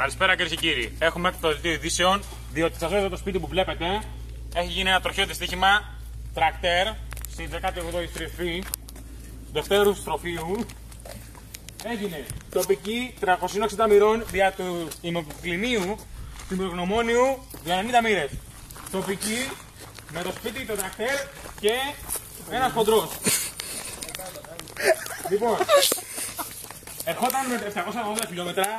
Καλησπέρα κυρίες και κύριοι. Έχουμε το δελτίο ειδήσεων, διότι σας εδώ το σπίτι που βλέπετε έχει γίνει ένα τροχαίο δυστύχημα τρακτέρ στην 18η στροφή δευτέρου στροφείου. Έγινε τοπική 360 μοιρών δια του ημικοκληνίου του Μυρογνωμόνιου για 90 μοίρες. Τοπική με το σπίτι, το τρακτέρ και ένας χοντρός. Λοιπόν, ερχόταν με 780 χιλιόμετρα,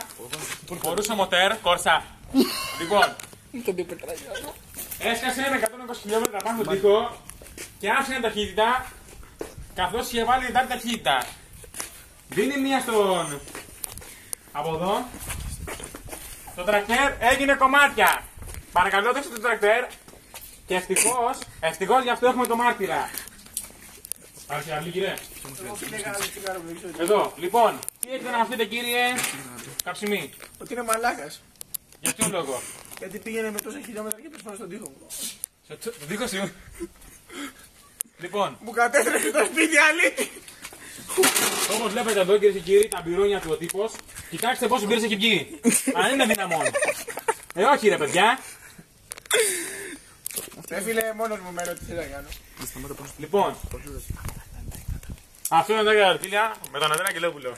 φορούσε μοτέρ, Κόρσα. Λοιπόν, έσκασε με 120 χιλιόμετρα πάνω στον τοίχο και άφησε ταχύτητα, καθώς είχε βάλει την ταχύτητα. Δίνει μία στον... από εδώ. Το τρακτέρ έγινε κομμάτια. Παρακαλώ δείξτε το τρακτέρ. Και ευτυχώς γι' αυτό έχουμε το μάρτυρα. Άρχισε να βγει κύριε. Εδώ, λοιπόν, τι έχετε να μας πείτε κύριε Καψιμή? Ότι είναι μαλάκας. Για ποιον λόγο? Γιατί πήγαινε με τόσα χιλιόμετρα και πέσανε στον τοίχο μου. Στον τοίχο σου? Λοιπόν, Μου κατέστρεψε το σπίτι αλήτη. όπως βλέπετε εδώ κυρίες και κύριοι, τα μπυρόνια του ο τύπος. Κοιτάξτε πόσο μπύρες έχει βγει. Αν είναι δυναμόν. Όχι ρε παιδιά. Φίλε, μόνος μου μένω τι θέλω να κάνω. Λοιπόν, αυτό είναι τα φίλια με τον Ανδρέα Αγγελόπουλο.